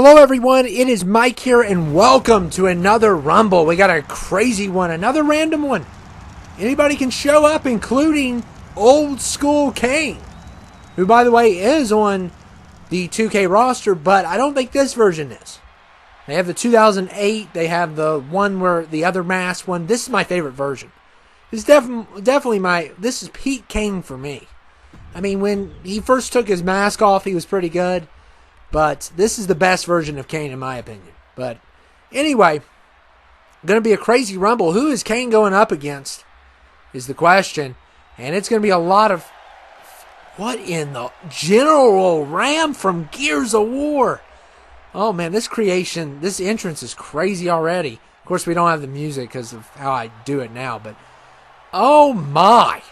Hello everyone, it is Mike here and welcome to another Rumble. We got a crazy one, another random one. Anybody can show up, including old school Kane, who by the way is on the 2K roster, but I don't think this version is. They have the 2008, they have the one where the other mask one. This is my favorite version. This is definitely this is peak Kane for me. I mean, when he first took his mask off, he was pretty good. But this is the best version of Kane in my opinion. But anyway, going to be a crazy Rumble. Who is Kane going up against is the question. And it's going to be a lot of... What in the... General Ram from Gears of War. Oh man, this entrance is crazy already. Of course, we don't have the music because of how I do it now. But oh my.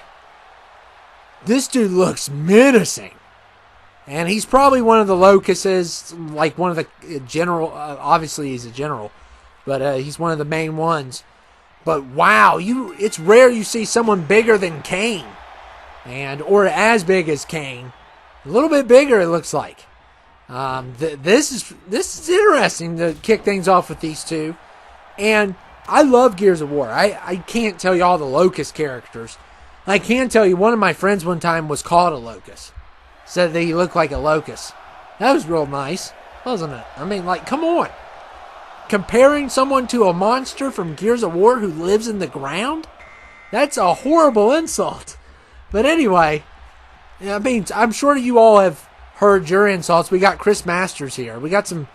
This dude looks menacing. And he's probably one of the locusts, like one of the general. Obviously, he's a general, but he's one of the main ones. But wow, it's rare you see someone bigger than Kane, or as big as Kane. A little bit bigger, it looks like. This is interesting to kick things off with these two, and I love Gears of War. I can't tell you all the locust characters. I can tell you one of my friends one time was called a locust. Said that he looked like a locust. That was real nice, wasn't it? I mean, like, come on. Comparing someone to a monster from Gears of War who lives in the ground? That's a horrible insult. But anyway, I mean, I'm sure you all have heard your insults. We got Chris Masters here. We got some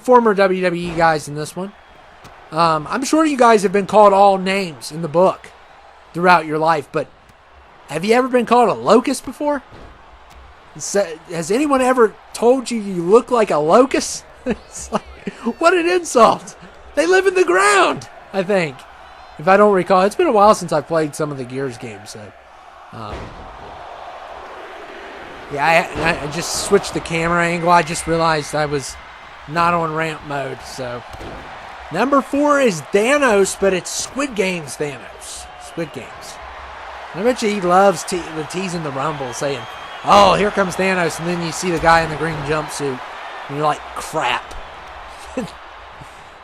former WWE guys in this one. I'm sure you guys have been called all names in the book throughout your life, but have you ever been called a locust before? Has anyone ever told you look like a locust? It's like, what an insult. They live in the ground, I think. If I don't recall. It's been a while since I've played some of the Gears games. So, yeah, I just switched the camera angle. I just realized I was not on ramp mode. So, number 4 is Thanos, but it's Squid Game's Thanos. Squid Games. I bet you he loves teasing the Rumble, saying, oh, here comes Thanos, and then you see the guy in the green jumpsuit, and you're like, crap.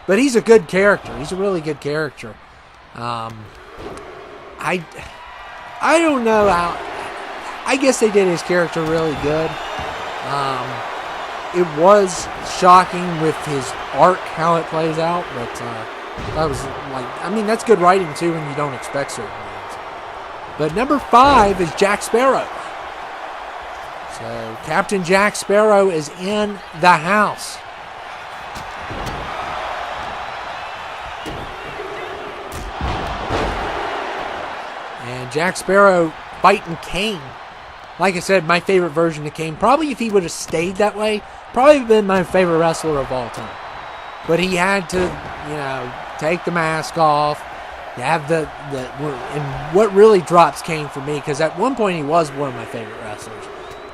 But he's a good character. He's a really good character. I don't know how... I guess they did his character really good. It was shocking with his arc, how it plays out, but that was like... I mean, that's good writing, too, when you don't expect certain things. But number 5 is Jack Sparrow. So, Captain Jack Sparrow is in the house. And Jack Sparrow fighting Kane. Like I said, my favorite version of Kane. Probably if he would have stayed that way, probably been my favorite wrestler of all time. But he had to, take the mask off. Have and what really drops Kane for me, because at one point he was one of my favorite wrestlers.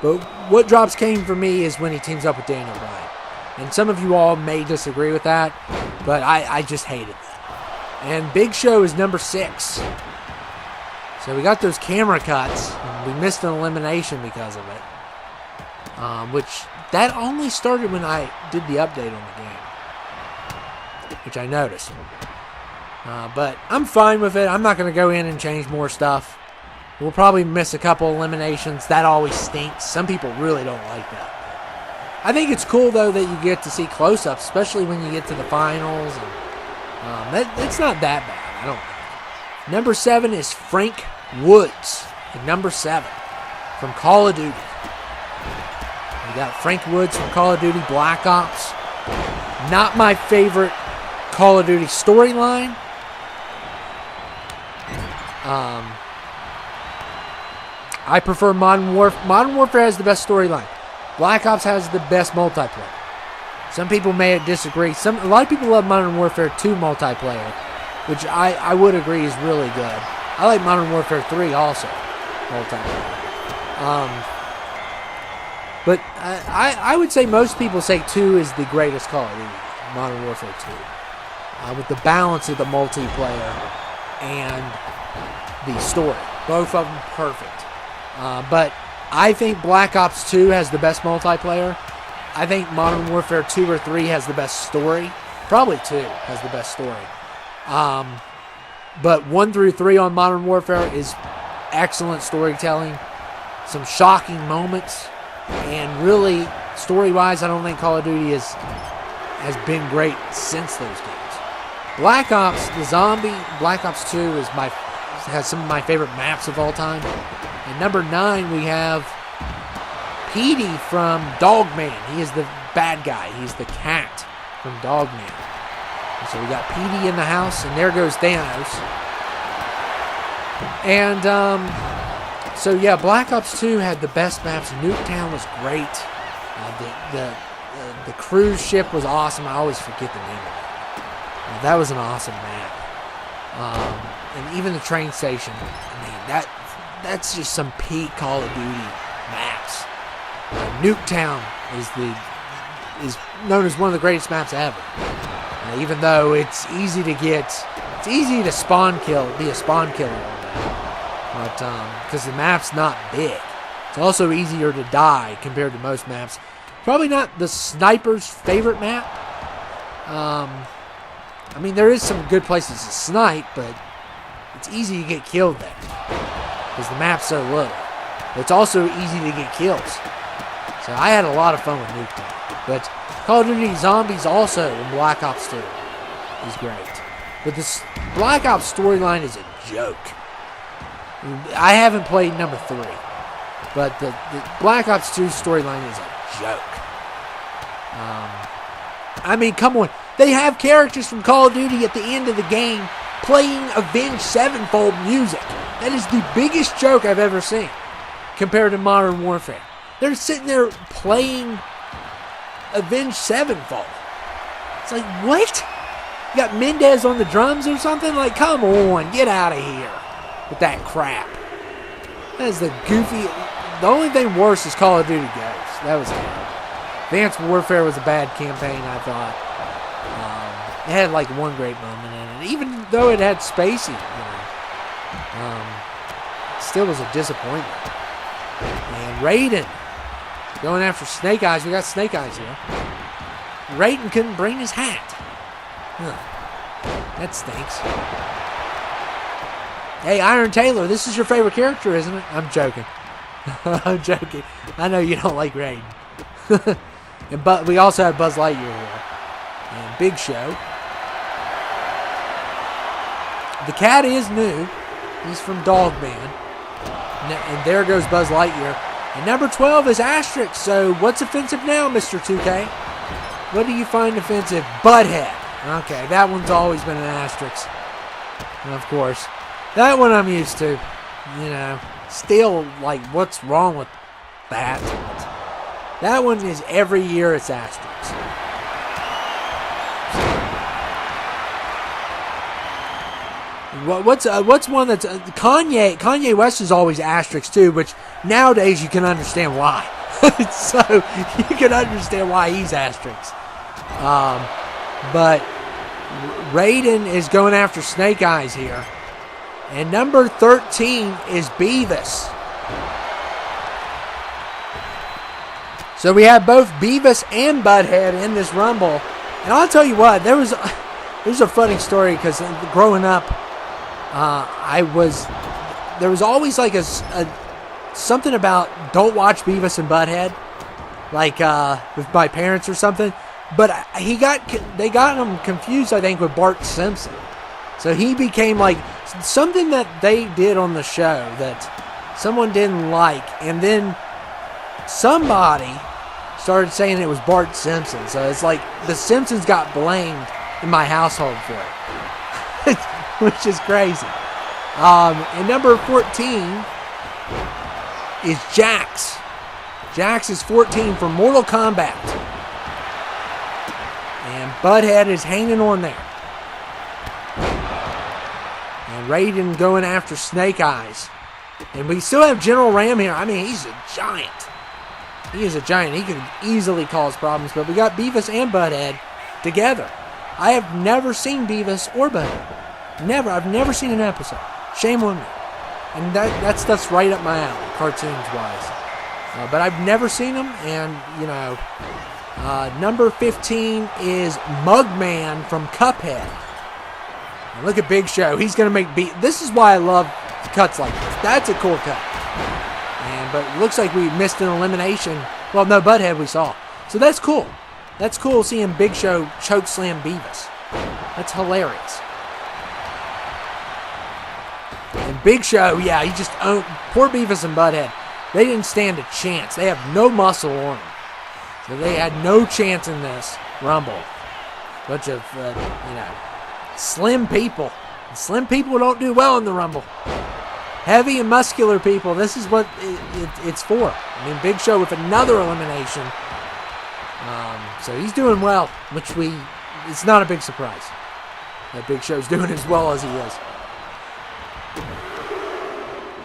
But what drops Kane for me is when he teams up with Daniel Bryan. And some of you all may disagree with that, but I just hated that. And Big Show is number 6. So we got those camera cuts, and we missed an elimination because of it. Which, that only started when I did the update on the game. Which I noticed. But I'm fine with it. I'm not going to go in and change more stuff. We'll probably miss a couple eliminations. That always stinks. Some people really don't like that. I think it's cool, though, that you get to see close-ups, especially when you get to the finals. And, it's not that bad, I don't think. Number 7 is Frank Woods. At number 7 from Call of Duty. We got Frank Woods from Call of Duty Black Ops. Not my favorite Call of Duty storyline. I prefer Modern Warfare. Modern Warfare has the best storyline. Black Ops has the best multiplayer. Some people may disagree. A lot of people love Modern Warfare 2 multiplayer, which I would agree is really good. I like Modern Warfare 3 also, multiplayer. But I would say most people say 2 is the greatest Call of Duty, Modern Warfare 2. With the balance of the multiplayer and the story. Both of them perfect. But I think Black Ops 2 has the best multiplayer. I think Modern Warfare 2 or 3 has the best story. Probably 2 has the best story. But 1 through 3 on Modern Warfare is excellent storytelling. Some shocking moments. And really, story-wise, I don't think Call of Duty has been great since those games. Black Ops, the zombie, Black Ops 2 has some of my favorite maps of all time. And number 9, we have Petey from Dogman. He is the bad guy. He's the cat from Dogman. And so we got Petey in the house, and there goes Thanos. And so yeah, Black Ops 2 had the best maps. Nuketown was great. The cruise ship was awesome. I always forget the name of it. That was an awesome map. And even the train station. I mean, that's just some peak Call of Duty maps. Nuketown is known as one of the greatest maps ever. Even though it's easy to be a spawn killer on that. But because the map's not big, it's also easier to die compared to most maps. Probably not the sniper's favorite map. I mean, there is some good places to snipe, but it's easy to get killed there because the map's so little. But it's also easy to get kills. So I had a lot of fun with Nuketown. But Call of Duty Zombies also in Black Ops 2 is great. But this Black Ops storyline is a joke. I haven't played number 3. But the Black Ops 2 storyline is a joke. I mean, come on. They have characters from Call of Duty at the end of the game playing Avenged Sevenfold music. That is the biggest joke I've ever seen compared to Modern Warfare. They're sitting there playing Avenged Sevenfold. It's like, what? You got Mendez on the drums or something? Like, come on, get out of here with that crap. That is the goofy... The only thing worse is Call of Duty Ghosts. That was terrible. Advanced Warfare was a bad campaign, I thought. It had like one great moment in it. Even though it had Spacey, it still was a disappointment. And Raiden going after Snake Eyes. We got Snake Eyes here. Raiden couldn't bring his hat. That stinks. Hey, Iron Taylor, this is your favorite character, isn't it? I'm joking. I'm joking. I know you don't like Raiden. But we also have Buzz Lightyear here. And Big Show. The cat is new. He's from Dogman. And there goes Buzz Lightyear. And number 12 is Asterix. So what's offensive now, Mr. 2K? What do you find offensive? Butthead. Okay, that one's always been an Asterix. And of course, that one I'm used to. You know, still, like, what's wrong with that? That one is every year it's Asterix. What's one that's Kanye West is always Asterix too, which nowadays you can understand why. So you can understand why he's Asterix. But Raiden is going after Snake Eyes here, and number 13 is Beavis. So we have both Beavis and Butthead in this Rumble, and I'll tell you what, there's a funny story because growing up. There was always like a something about don't watch Beavis and Butthead, like with my parents or something. But they got him confused, I think, with Bart Simpson. So he became like something that they did on the show that someone didn't like, and then somebody started saying it was Bart Simpson. So it's like the Simpsons got blamed in my household for it. Which is crazy. And number 14 is Jax. Jax is 14 from Mortal Kombat. And Butthead is hanging on there. And Raiden going after Snake Eyes. And we still have General Ram here. I mean, he's a giant. He is a giant. He can easily cause problems. But we got Beavis and Butthead together. I have never seen Beavis or Butthead. Never. I've never seen an episode. Shame on me. And that stuff's right up my alley, cartoons-wise. But I've never seen them, and, you know, Number 15 is Mugman from Cuphead. And look at Big Show. He's going to make beat. This is why I love cuts like this. That's a cool cut. But it looks like we missed an elimination. Well, no, Butthead we saw. So that's cool. That's cool seeing Big Show choke slam Beavis. That's hilarious. And Big Show, yeah, he just owned poor Beavis and Butthead. They didn't stand a chance. They have no muscle on them. So they had no chance in this Rumble. Bunch of, slim people. Slim people don't do well in the Rumble. Heavy and muscular people, this is what it's for. I mean, Big Show with another elimination. So he's doing well, which it's not a big surprise that Big Show's doing as well as he is.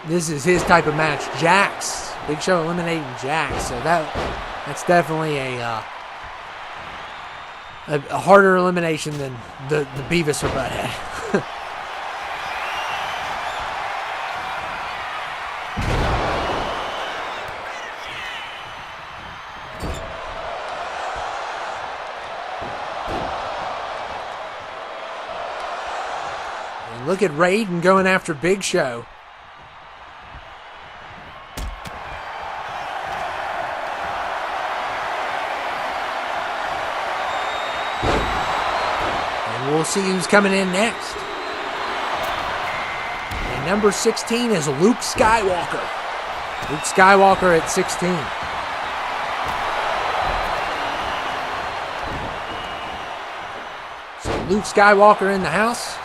This is his type of match. Jax. Big Show eliminating Jax. So that's definitely a harder elimination than the Beavis or Butthead. Look at Raiden going after Big Show. And we'll see who's coming in next. And number 16 is Luke Skywalker. Luke Skywalker at 16. So Luke Skywalker in the house.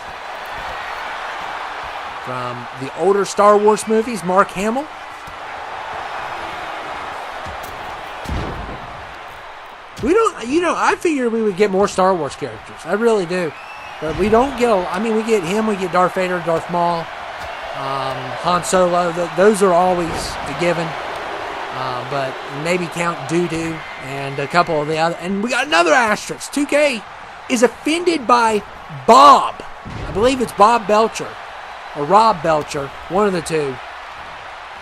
From the older Star Wars movies, Mark Hamill. I figured we would get more Star Wars characters. I really do. But we don't get, we get him, we get Darth Vader, Darth Maul, Han Solo. Those are always a given. But maybe Count Dooku and a couple of the other. And we got another asterisk. 2K is offended by Bob. I believe it's Bob Belcher. Or Rob Belcher, one of the two.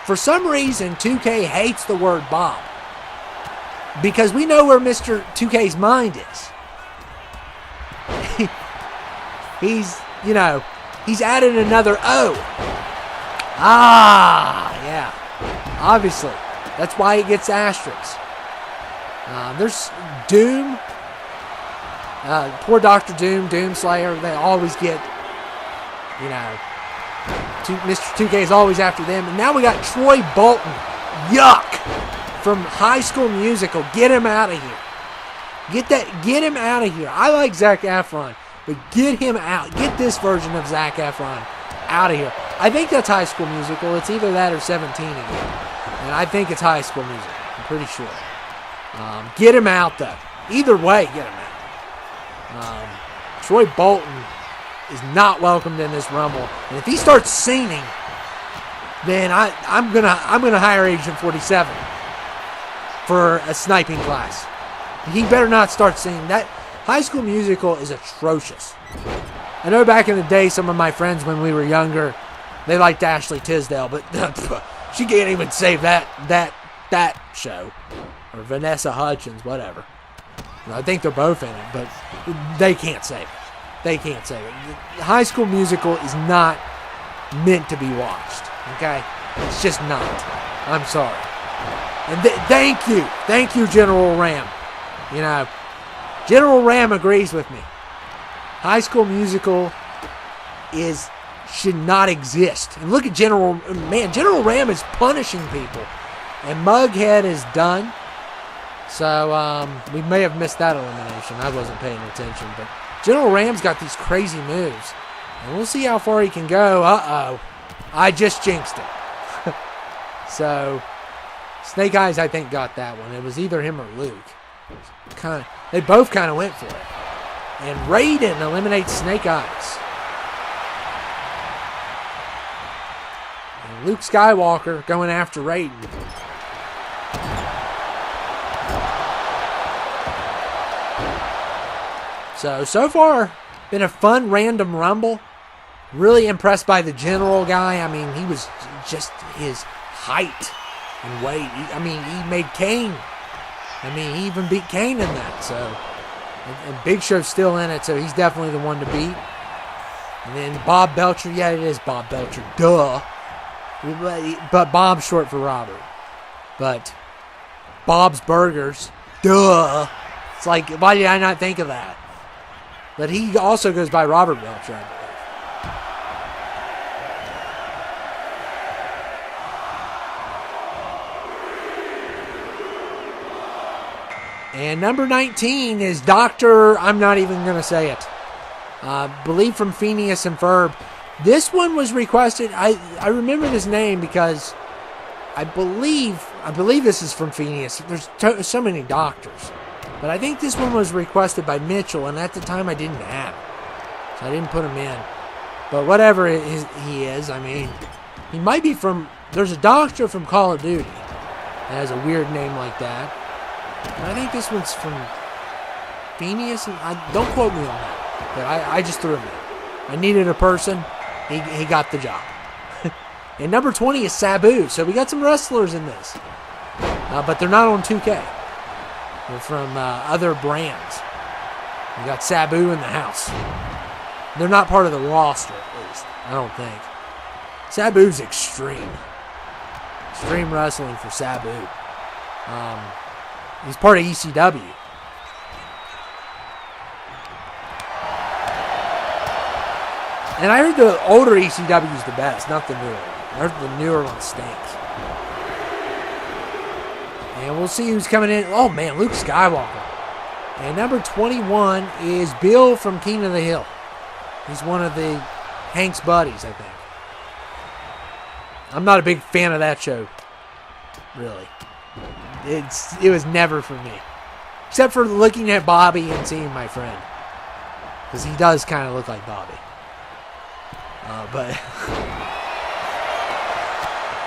For some reason, 2K hates the word Bob. Because we know where Mr. 2K's mind is. He's added another O. Yeah. Obviously. That's why it gets asterisks. There's Doom. Poor Dr. Doom, Doomslayer. They always get, Mr. 2K is always after them. And now we got Troy Bolton. Yuck. From High School Musical. Get him out of here. Get him out of here. I like Zac Efron, but get him out. Get this version of Zac Efron out of here. I think that's High School Musical. It's either that or 17 again. And I think it's High School Musical. I'm pretty sure. Get him out, though. Either way, get him out. Troy Bolton is not welcomed in this Rumble. And if he starts singing, then I'm gonna hire Agent 47 for a sniping class. He better not start singing. That High School Musical is atrocious. I know back in the day, some of my friends when we were younger, they liked Ashley Tisdale, but she can't even save that show. Or Vanessa Hudgens, whatever. I think they're both in it, but they can't save it. They can't save it. High School Musical is not meant to be watched. Okay? It's just not. I'm sorry. And thank you, General Ram. General Ram agrees with me. High School Musical should not exist. And look at General Ram is punishing people. And Mughead is done. So, we may have missed that elimination. I wasn't paying attention. But General Ram's got these crazy moves. And we'll see how far he can go. Uh-oh. I just jinxed it. So, Snake Eyes, I think, got that one. It was either him or Luke. They both kind of went for it. And Raiden eliminates Snake Eyes. And Luke Skywalker going after Raiden. So far, been a fun random Rumble. Really impressed by the General guy. I mean, he was just his height and weight. He made Kane I mean, he even beat Kane in that. So, and Big Show's still in it, so he's definitely the one to beat. And then Bob Belcher. Yeah, it is Bob Belcher. Duh. But Bob's short for Robert. But Bob's Burgers. Duh. It's like, why did I not think of that? But he also goes by Robert Belcher, I believe. And number 19 is Dr. I'm not even going to say it. Believe from Phineas and Ferb. This one was requested. I remember this name because I believe this is from Phineas. There's so many doctors. But I think this one was requested by Mitchell, and at the time I didn't have it. So I didn't put him in. But whatever he is, I mean, he might be from... There's a doctor from Call of Duty that has a weird name like that. But I think this one's from Phineas. And don't quote me on that. But I just threw him in. I needed a person. He got the job. And number 20 is Sabu. So we got some wrestlers in this. But they're not on 2K. They're from other brands. We got Sabu in the house. They're not part of the roster, at least. I don't think. Sabu's extreme. Extreme wrestling for Sabu. He's part of ECW. And I heard the older ECW is the best, not the newer one. I heard the newer one stinks. And we'll see who's coming in. Oh, man, Luke Skywalker. And number 21 is Bill from King of the Hill. He's one of the Hank's buddies, I think. I'm not a big fan of that show, really. It was never for me. Except for looking at Bobby and seeing my friend. Because he does kind of look like Bobby.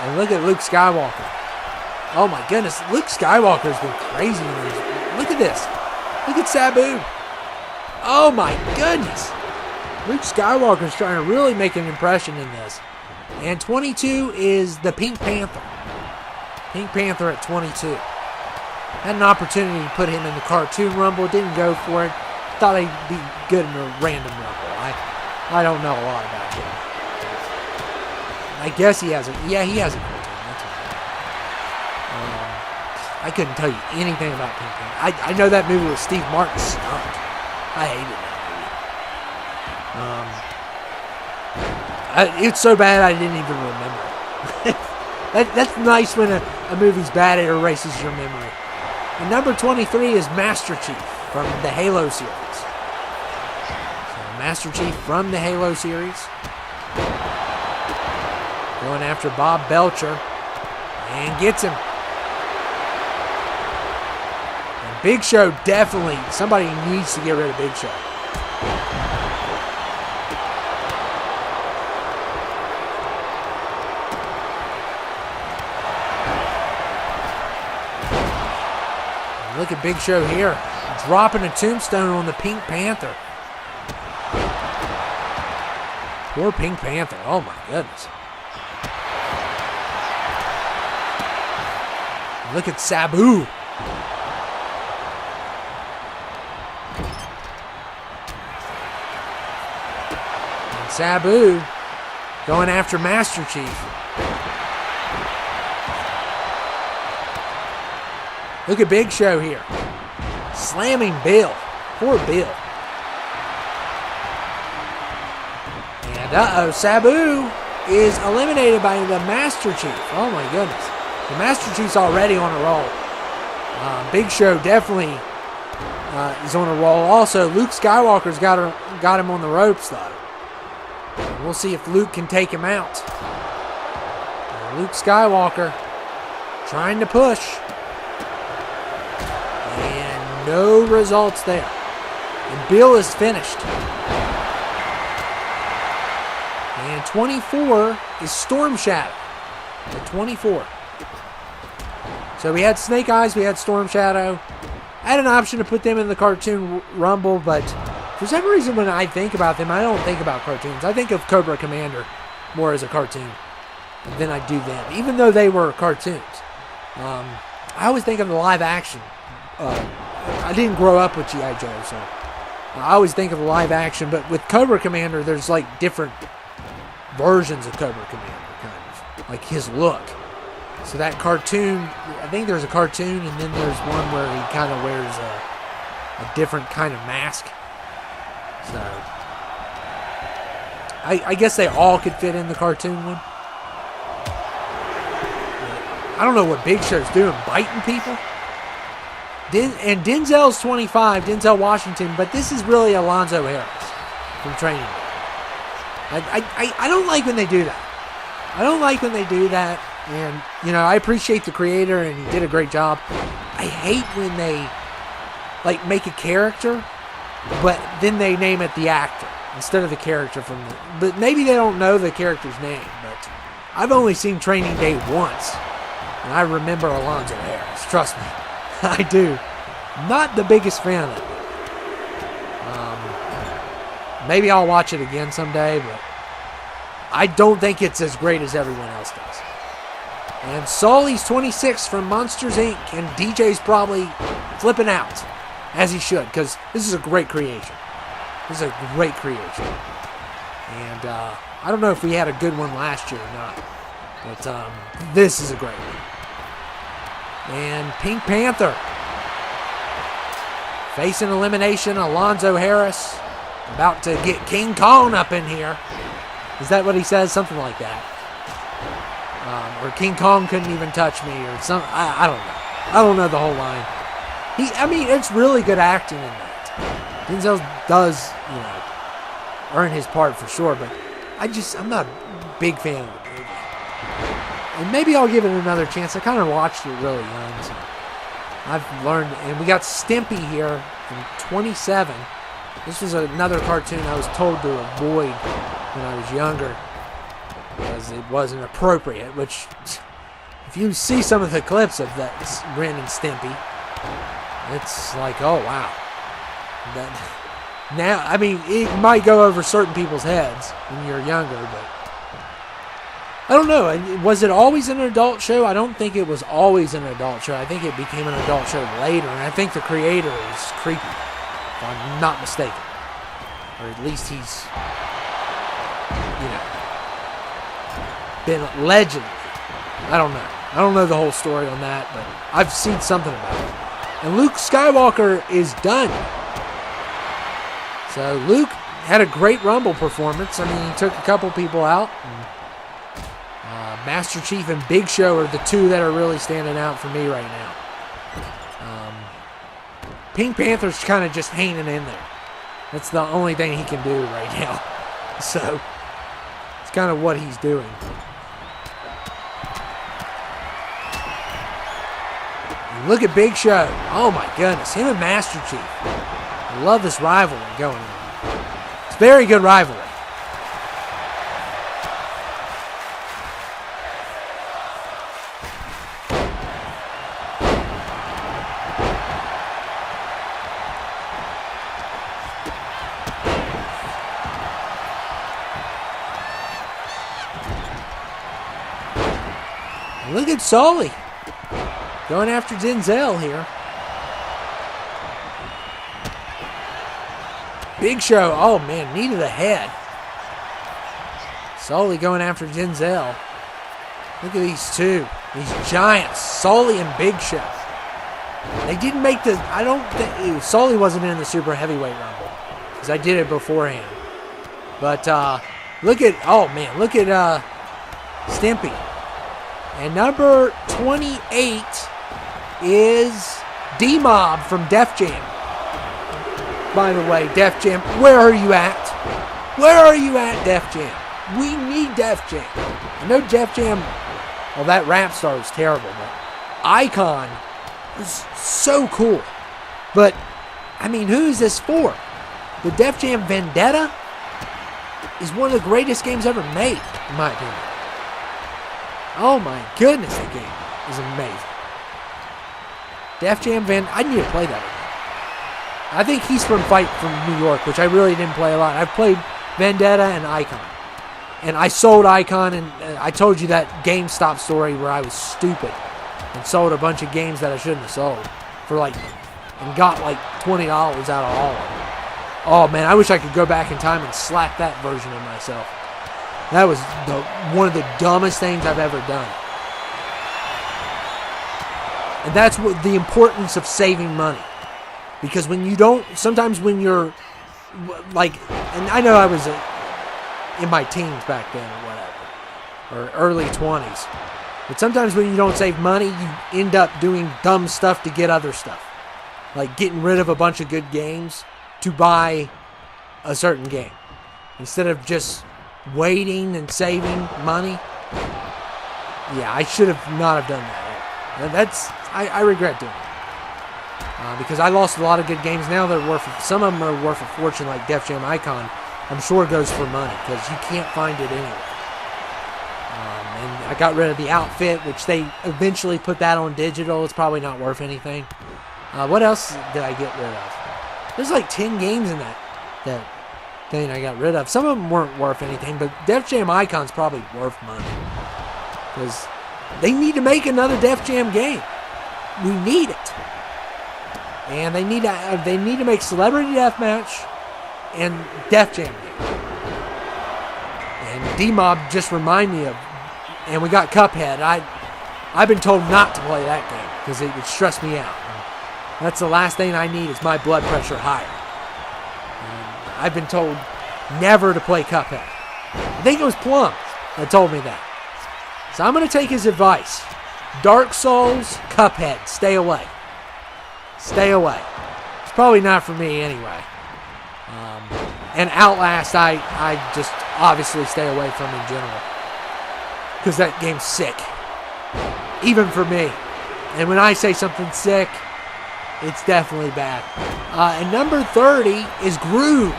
And look at Luke Skywalker. Oh my goodness. Luke Skywalker's been crazy in these. Look at this. Look at Sabu. Oh my goodness. Luke Skywalker's trying to really make an impression in this. And 22 is the Pink Panther. Pink Panther at 22. Had an opportunity to put him in the cartoon rumble. Didn't go for it. Thought he'd be good in a random rumble. I don't know a lot about him. I guess he has a... Yeah, he has a cartoon. That's right. I couldn't tell you anything about Pink Panther. I know that movie with Steve Martin stunk. I hated that movie. It's so bad I didn't even remember. That's nice when a movie's bad, it erases your memory. And number 23 is Master Chief from the Halo series. So Master Chief from the Halo series. Going after Bob Belcher. And gets him. And Big Show definitely, somebody needs to get rid of Big Show. Look at Big Show here. Dropping a tombstone on the Pink Panther. Poor Pink Panther. Oh my goodness. Look at Sabu. And Sabu going after Master Chief. Look at Big Show here. Slamming Bill. Poor Bill. And Sabu is eliminated by the Master Chief. Oh my goodness. The Master Chief's already on a roll. Big Show definitely is on a roll. Also, Luke Skywalker's got him on the ropes though. We'll see if Luke can take him out. Luke Skywalker trying to push. No results there. And Bill is finished. And 24 is Storm Shadow. At 24. So we had Snake Eyes, we had Storm Shadow. I had an option to put them in the cartoon rumble, but for some reason when I think about them, I don't think about cartoons. I think of Cobra Commander more as a cartoon than I do them, even though they were cartoons. I always think of the live action I didn't grow up with G.I. Joe, so I always think of the live action. But with Cobra Commander, there's like different versions of Cobra Commander, kind of like his look. So that cartoon, I think there's a cartoon, and then there's one where he kind of wears a different kind of mask. So I guess they all could fit in the cartoon one. I don't know what Big Show's doing, biting people. And Denzel's 25, Denzel Washington, but this is really Alonzo Harris from Training Day. I don't like when they do that. I don't like when they do that. And, you know, I appreciate the creator, and he did a great job. I hate when they, like, make a character, but then they name it the actor instead of the character from the... But maybe they don't know the character's name, but I've only seen Training Day once, and I remember Alonzo Harris. Trust me, I do. Not the biggest fan of it. Maybe I'll watch it again someday, but I don't think it's as great as everyone else does. And Sully's 26 from Monsters, Inc., and DJ's probably flipping out, as he should, because this is a great creation. This is a great creation. And I don't know if we had a good one last year or not, but this is a great one. And Pink Panther facing elimination, Alonzo Harris, about to get King Kong up in here. Is that what he says? Something like that. Or King Kong couldn't even touch me, or something. I don't know. I don't know the whole line. It's really good acting in that. Denzel does, earn his part for sure, but I'm not a big fan of the movie. And maybe I'll give it another chance. I kind of watched it really young, so I've learned. And we got Stimpy here from 27. This was another cartoon I was told to avoid when I was younger, because it wasn't appropriate, which, if you see some of the clips of that Ren and Stimpy, it's like, oh, wow. It might go over certain people's heads when you're younger, but I don't know. Was it always an adult show? I don't think it was always an adult show. I think it became an adult show later, and I think the creator is creepy, if I'm not mistaken. Or at least he's, been legend. I don't know. I don't know the whole story on that, but I've seen something about it. And Luke Skywalker is done. So Luke had a great Rumble performance. He took a couple people out. And, Master Chief and Big Show are the two that are really standing out for me right now. Pink Panther's kind of just hanging in there. That's the only thing he can do right now. So it's kind of what he's doing. Look at Big Show. Oh my goodness. Him and Master Chief. I love this rivalry going on. It's a very good rivalry. Look at Sully going after Denzel here. Big Show, oh man, knee to the head. Sully going after Denzel. Look at these two, these giants, Sully and Big Show. They didn't make the, I don't think, Sully wasn't in the Super Heavyweight Rumble, because I did it beforehand. But look at, oh man, look at Stimpy. And number 28 is D-Mob from Def Jam. By the way, Def Jam, where are you at? Where are you at, Def Jam? We need Def Jam. I know Def Jam, well, that rap star was terrible, but Icon was so cool. But, who is this for? The Def Jam Vendetta is one of the greatest games ever made, in my opinion. Oh my goodness, that game is amazing. Def Jam I need to play that again. I think he's from New York, which I really didn't play a lot. I've played Vendetta and Icon. And I sold Icon, and I told you that GameStop story where I was stupid and sold a bunch of games that I shouldn't have sold for like and got like $20 out of all of them. Oh man, I wish I could go back in time and slap that version of myself. That was one of the dumbest things I've ever done. And that's what the importance of saving money. Because when you don't, sometimes when you're like, and I know I was in my teens back then or whatever, or early 20s. But sometimes when you don't save money, you end up doing dumb stuff to get other stuff. Like getting rid of a bunch of good games to buy a certain game. Instead of just waiting and saving money. Yeah, I should have not have done that. I regret doing it. Because I lost a lot of good games now that are some of them are worth a fortune, like Def Jam Icon. I'm sure it goes for money because you can't find it anywhere. And I got rid of the outfit, which they eventually put that on digital. It's probably not worth anything. What else did I get rid of? There's like 10 games in that thing I got rid of. Some of them weren't worth anything, but Def Jam Icon's probably worth money. Because they need to make another Def Jam game. We need it. And they need to make Celebrity Deathmatch and Def Jam game. And D-Mob just remind me of, and we got Cuphead. I've been told not to play that game because it would stress me out. And that's the last thing I need is my blood pressure higher. And I've been told never to play Cuphead. I think it was Plum that told me that. So I'm going to take his advice. Dark Souls, Cuphead, stay away. Stay away. It's probably not for me anyway. And Outlast, I just obviously stay away from in general. Because that game's sick. Even for me. And when I say something sick, it's definitely bad. And number 30 is Gru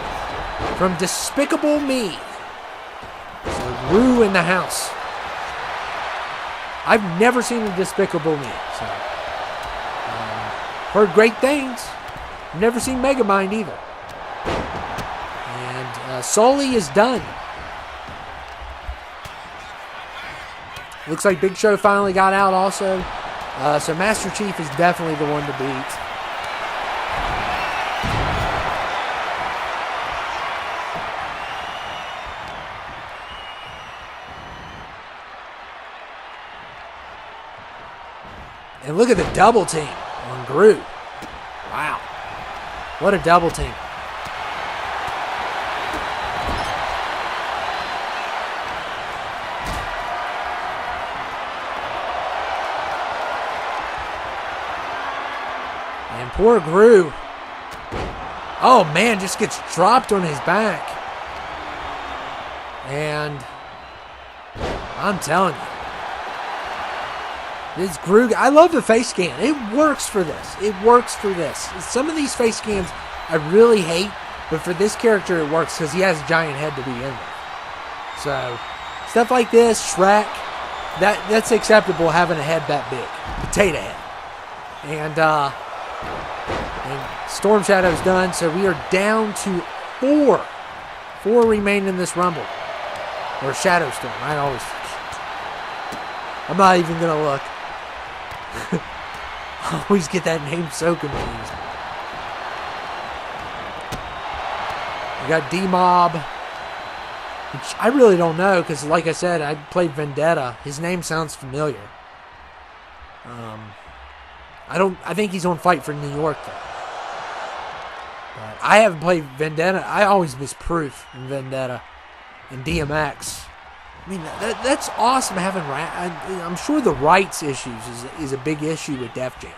from Despicable Me. So Gru in the house. I've never seen a Despicable Me. So heard great things. Never seen Megamind either. And Sully is done. Looks like Big Show finally got out also. So Master Chief is definitely the one to beat. And look at the double team on Gru. Wow. What a double team. And poor Gru. Oh man, just gets dropped on his back. And I'm telling you. This Gru, I love the face scan. It works for this. It works for this. Some of these face scans I really hate, but for this character it works because he has a giant head to begin with. So, stuff like this, Shrek, that's acceptable having a head that big. Potato head. And Storm Shadow's done, so we are down to 4. 4 remain in this Rumble. Or Shadow Storm, I'm not even going to look. I always get that name so confused. We got D-Mob, which I really don't know because, like I said, I played Vendetta. His name sounds familiar. I think he's on Fight for New York though. But I haven't played Vendetta. I always miss Proof in Vendetta and DMX. I mean, that's awesome having I'm sure the rights issues is a big issue with Def Jam.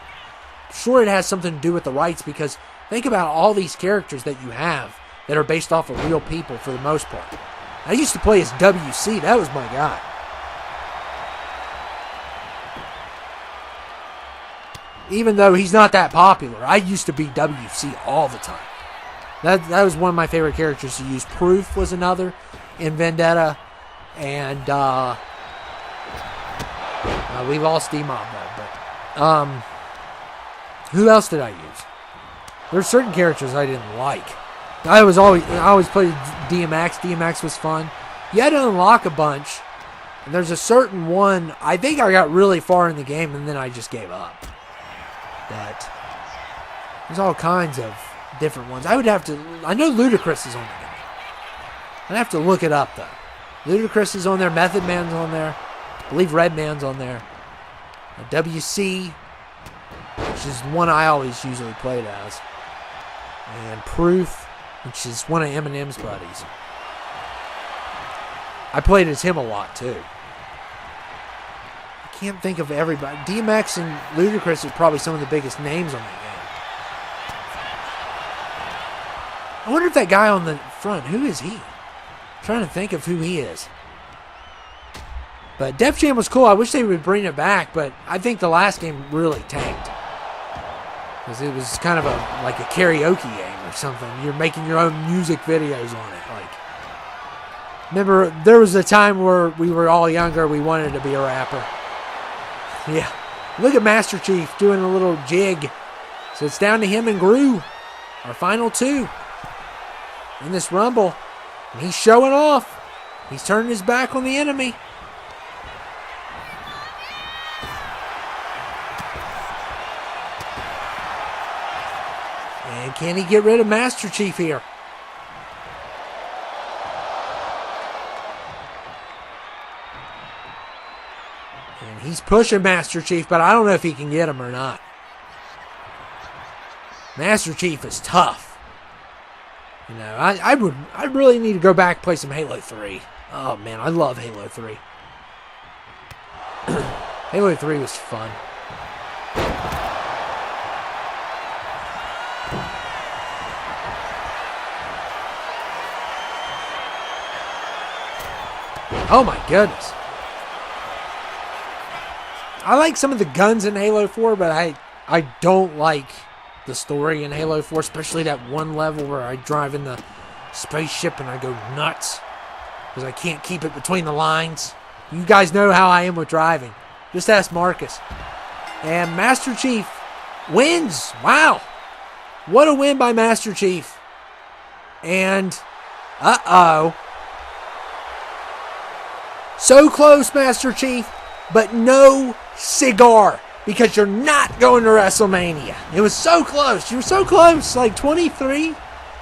I'm sure it has something to do with the rights because think about all these characters that you have that are based off of real people for the most part. I used to play as WC. That was my guy. Even though he's not that popular, I used to be WC all the time. That was one of my favorite characters to use. Proof was another in Vendetta. And we lost D-Mob though, but who else did I use? There's certain characters I didn't like. I always played DMX. DMX was fun. You had to unlock a bunch, and there's a certain one. I think I got really far in the game, and then I just gave up. But There's all kinds of different ones. I know Ludacris is on the game. I'd have to look it up, though. Ludacris is on there. Method Man's on there. I believe Redman's on there. WC, which is one I always usually played as. And Proof, which is one of Eminem's buddies. I played as him a lot, too. I can't think of everybody. DMX and Ludacris are probably some of the biggest names on that game. I wonder if that guy on the front, who is he? I'm trying to think of who he is. But Def Jam was cool. I wish they would bring it back, but I think the last game really tanked. Because it was kind of like a karaoke game or something. You're making your own music videos on it. Remember, there was a time where we were all younger, we wanted to be a rapper. Yeah. Look at Master Chief doing a little jig. So it's down to him and Gru, our final two in this Rumble. And he's showing off. He's turning his back on the enemy. And can he get rid of Master Chief here? And he's pushing Master Chief, but I don't know if he can get him or not. Master Chief is tough. You know, I really need to go back and play some Halo 3. Oh man, I love Halo 3. Halo 3 was fun. Oh my goodness. I like some of the guns in Halo 4, but I don't like the story in Halo 4, especially that one level where I drive in the spaceship and I go nuts because I can't keep it between the lines. You guys know how I am with driving. Just ask Marcus. And Master Chief wins. Wow. What a win by Master Chief. And, uh-oh. So close, Master Chief, but no cigar because you're not going to WrestleMania. It was so close. You were so close, like 23.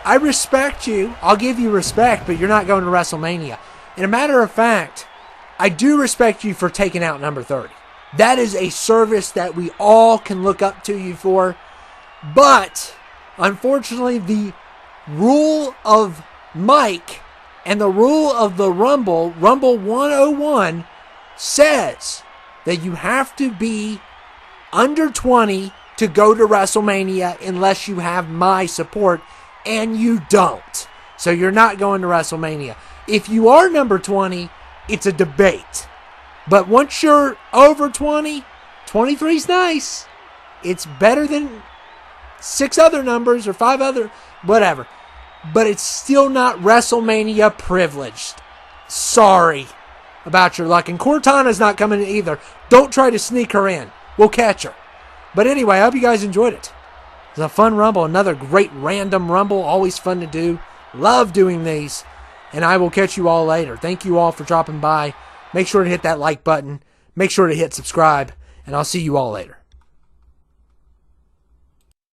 I respect you. I'll give you respect, but you're not going to WrestleMania. And a matter of fact, I do respect you for taking out number 30. That is a service that we all can look up to you for. But, unfortunately, the rule of Mike and the rule of the Rumble 101, says that you have to be under 20 to go to WrestleMania unless you have my support, and you don't. So you're not going to WrestleMania. If you are number 20, it's a debate. But once you're over 20, 23 is nice. It's better than 6 other numbers or 5 other, whatever. But it's still not WrestleMania privileged. Sorry about your luck. And Cortana's not coming in either. Don't try to sneak her in. We'll catch her. But anyway, I hope you guys enjoyed it. It was a fun Rumble. Another great random Rumble. Always fun to do. Love doing these. And I will catch you all later. Thank you all for dropping by. Make sure to hit that like button. Make sure to hit subscribe. And I'll see you all later.